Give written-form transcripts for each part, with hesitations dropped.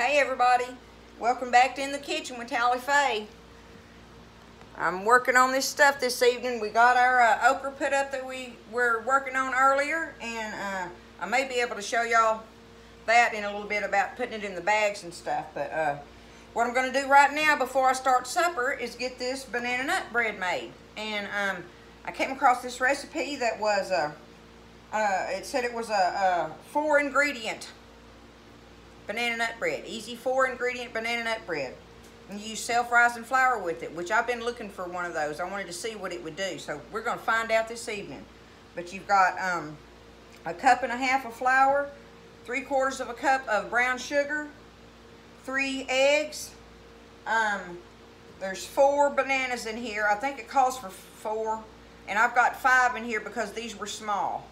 Hey everybody, welcome back to In the Kitchen with Tally Faye. I'm working on this stuff this evening. We got our okra put up that we were working on earlier, and I may be able to show y'all that in a little bit about putting it in the bags and stuff. But what I'm going to do right now before I start supper is get this banana nut bread made. And I came across this recipe that was, it said it was a 4-ingredient banana nut bread. Easy 4-ingredient banana nut bread. And you use self-rising flour with it, which I've been looking for one of those. I wanted to see what it would do. So we're going to find out this evening. But you've got a cup and a half of flour, 3/4 of a cup of brown sugar, 3 eggs. There's 4 bananas in here. I think it calls for 4. And I've got 5 in here because these were small.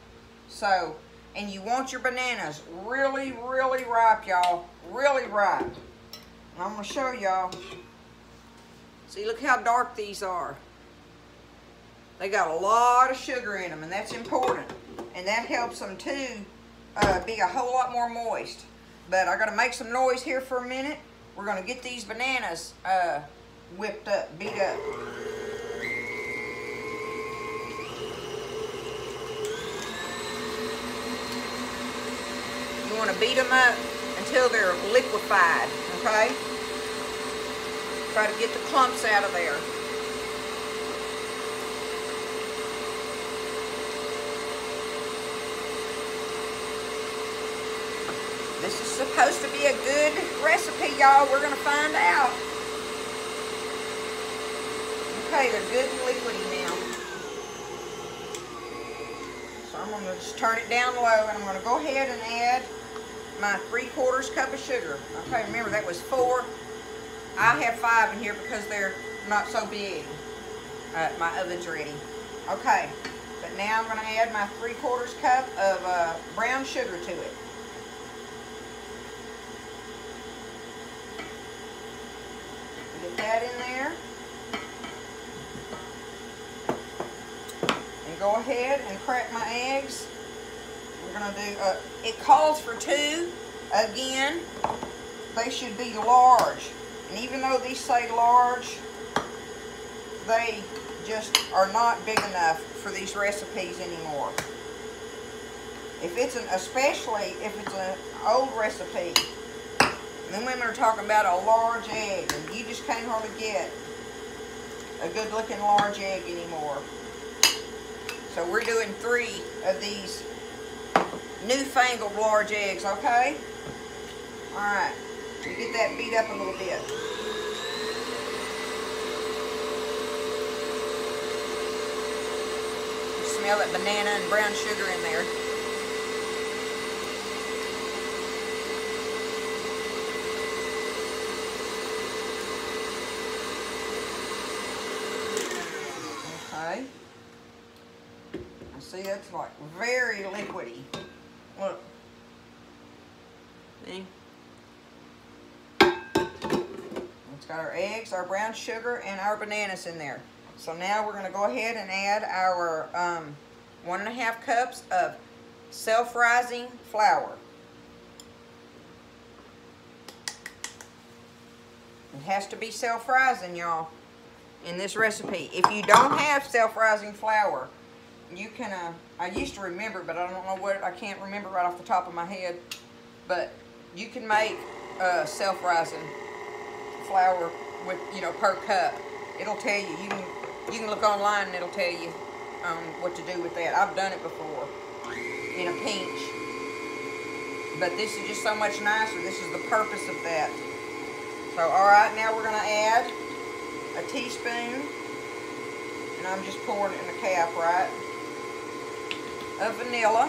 So, and you want your bananas really, really ripe, y'all. Really ripe. And I'm going to show y'all. See, look how dark these are. They got a lot of sugar in them, and that's important. And that helps them, too, be a whole lot more moist. But I got to make some noise here for a minute. We're going to get these bananas whipped up, beat up. You want to beat them up until they're liquefied, okay? Try to get the clumps out of there. This is supposed to be a good recipe, y'all. We're going to find out. Okay, they're good and liquidy now. So I'm going to just turn it down low, and I'm going to go ahead and add my 3/4 cup of sugar. Okay, remember that was 4. I have 5 in here because they're not so big. My oven's ready. Okay, but now I'm going to add my 3/4 cup of brown sugar to it. Get that in there. And go ahead and crack my eggs. We're going to do, it calls for 2. Again, they should be large. And even though these say large, they just are not big enough for these recipes anymore. If it's especially if it's an old recipe, then women are talking about a large egg, and you just can't hardly get a good looking large egg anymore. So we're doing 3 of these newfangled large eggs, okay? Alright, we get that beat up a little bit. You smell that banana and brown sugar in there. Okay. See, that's like very liquidy. Look. See? It's got our eggs, our brown sugar, and our bananas in there. So now we're going to go ahead and add our 1.5 cups of self-rising flour. It has to be self-rising, y'all, in this recipe. If you don't have self-rising flour, you can, I used to remember, but I don't know what, I can't remember right off the top of my head, but you can make self-rising flour with, you know, per cup. It'll tell you, you can look online and it'll tell you what to do with that. I've done it before in a pinch, but this is just so much nicer. This is the purpose of that. So, alright, now we're going to add a teaspoon, and I'm just pouring it in the cap, right, of vanilla.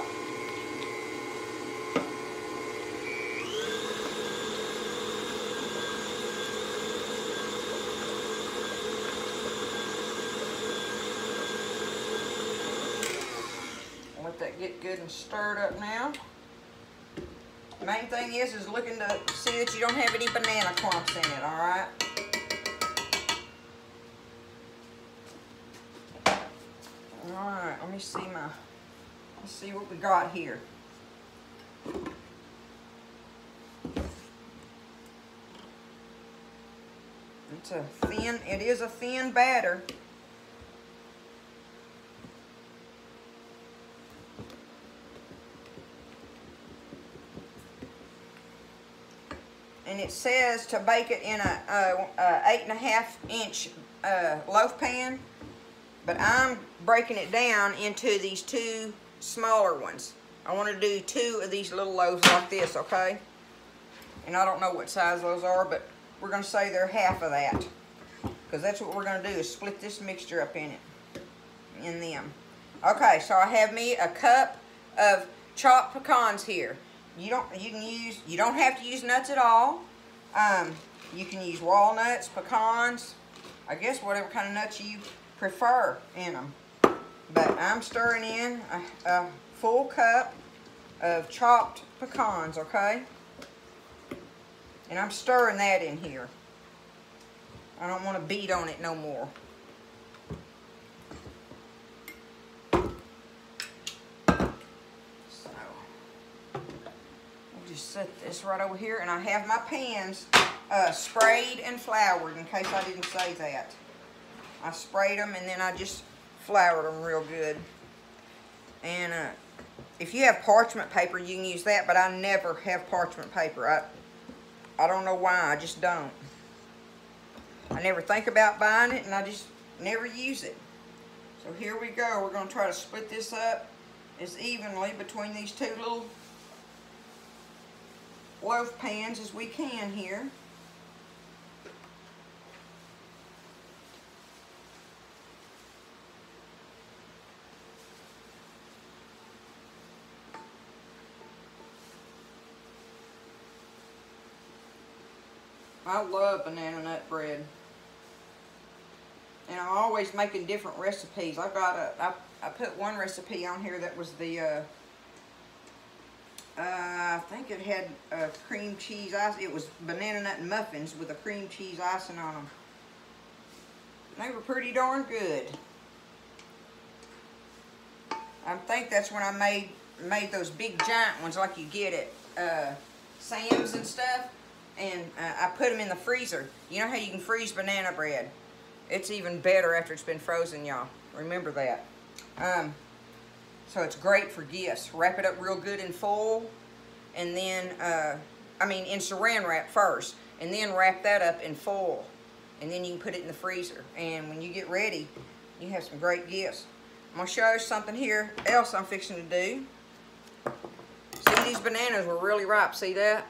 Let that get good and stirred up now. The main thing is looking to see that you don't have any banana clumps in it, alright? Alright, let me see let's see what we got here. It is a thin batter. And it says to bake it in a 8.5-inch loaf pan, but I'm breaking it down into these 2 smaller ones. I want to do 2 of these little loaves like this, okay? And I don't know what size those are, but we're going to say they're half of that, because that's what we're going to do, is split this mixture up in them. Okay, so I have me a cup of chopped pecans here. You don't have to use nuts at all. You can use walnuts, pecans, I guess whatever kind of nuts you prefer in them. But I'm stirring in a full cup of chopped pecans, okay? And I'm stirring that in here. I don't want to beat on it no more. Set this right over here, and I have my pans sprayed and floured, in case I didn't say that. I sprayed them and then I just floured them real good. And if you have parchment paper, you can use that, but I never have parchment paper. I don't know why, I just don't. I never think about buying it, and I just never use it. So here we go. We're going to try to split this up as evenly between these 2 little loaf pans as we can here. I love banana nut bread, and I'm always making different recipes. I put one recipe on here that was the I think it had cream cheese ice. It was banana nut muffins with a cream cheese icing on them. They were pretty darn good. I think that's when I made those big giant ones like you get at Sam's and stuff. And I put them in the freezer. You know how you can freeze banana bread? It's even better after it's been frozen, y'all. Remember that. So it's great for gifts. Wrap it up real good in foil, and then, in saran wrap first, and then wrap that up in foil, and then you can put it in the freezer. And when you get ready, you have some great gifts. I'm going to show you something here else I'm fixing to do. See, these bananas were really ripe. See that?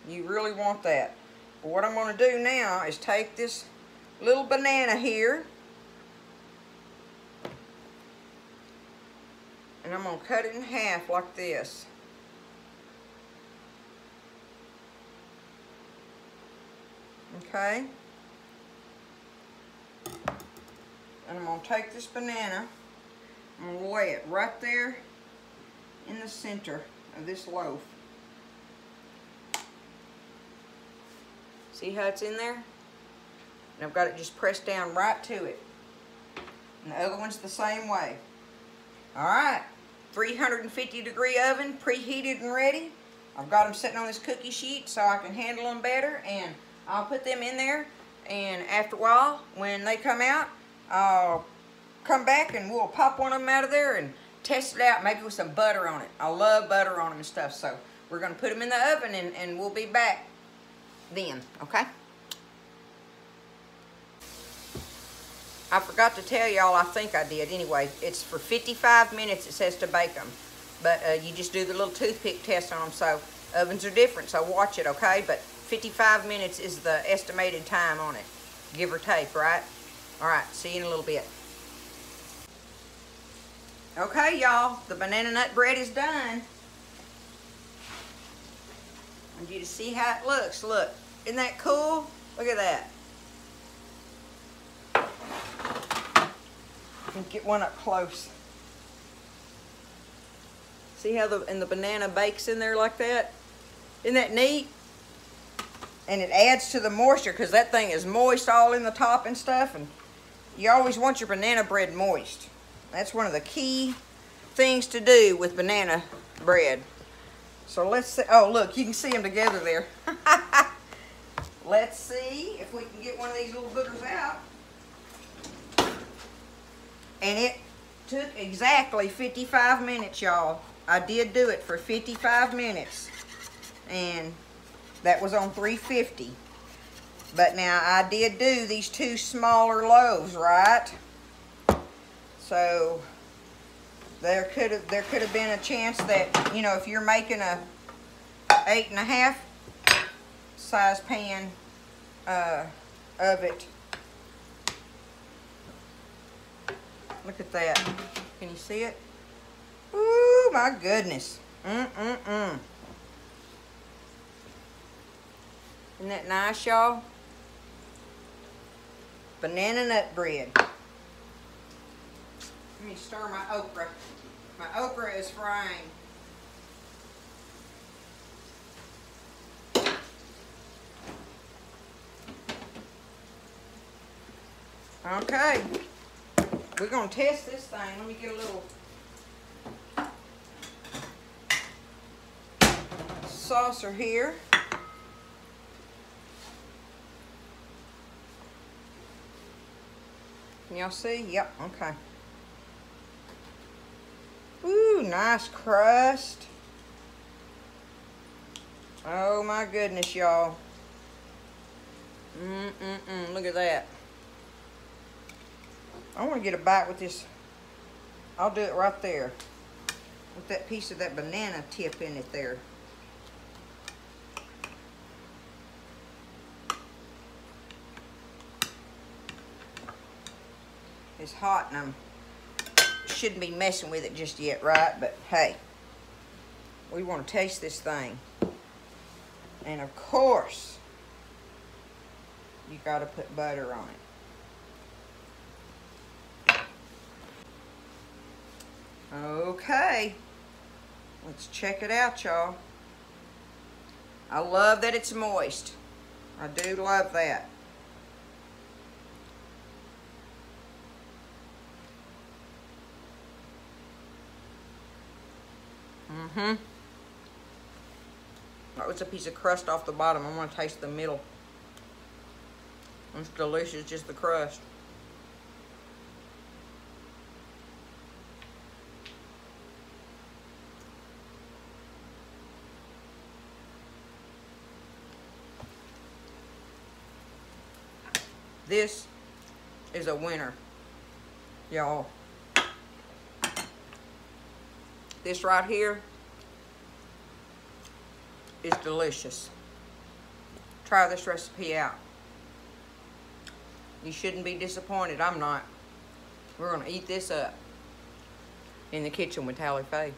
You really want that. But what I'm going to do now is take this little banana here, and I'm going to cut it in half like this. Okay? And I'm going to take this banana, I'm going to lay it right there in the center of this loaf. See how it's in there? And I've got it just pressed down right to it. And the other one's the same way. Alright, 350-degree oven, preheated and ready. I've got them sitting on this cookie sheet so I can handle them better, and I'll put them in there, and after a while, when they come out, I'll come back and we'll pop one of them out of there and test it out, maybe with some butter on it. I love butter on them and stuff, so we're going to put them in the oven, and we'll be back then, okay? I forgot to tell y'all, I think I did. Anyway, it's for 55 minutes it says to bake them. But you just do the little toothpick test on them. So ovens are different, so watch it, okay? But 55 minutes is the estimated time on it. Give or take, right? Alright, see you in a little bit. Okay, y'all, the banana nut bread is done. I want you to see how it looks. Look, isn't that cool? Look at that. Get one up close. See how the banana bakes in there like that? Isn't that neat? And it adds to the moisture because that thing is moist all in the top and stuff. And you always want your banana bread moist. That's one of the key things to do with banana bread. So let's see. Oh, look, you can see them together there. let's see if we can get one of these little boogers out. And it took exactly 55 minutes, y'all. I did do it for 55 minutes. And that was on 350. But now I did do these 2 smaller loaves, right? So there could have been a chance that, you know, if you're making a 8.5 size pan of it. Look at that. Can you see it? Ooh, my goodness. Isn't that nice, y'all? Banana nut bread. Let me stir my okra. My okra is frying. Okay. We're going to test this thing. Let me get a little saucer here. Can y'all see? Yep, okay. Ooh, nice crust. Oh my goodness, y'all. Look at that. I want to get a bite with this. I'll do it right there. With that piece of that banana tip in it there. It's hot and I shouldn't be messing with it just yet, right? But hey, we want to taste this thing. And of course, you got to put butter on it. Okay, let's check it out, y'all. I love that it's moist. I do love that. Oh, it's a piece of crust off the bottom. I want to taste the middle. It's delicious, just the crust. This is a winner, y'all. This right here is delicious. Try this recipe out. You shouldn't be disappointed. I'm not. We're going to eat this up in the kitchen with Tally Faye.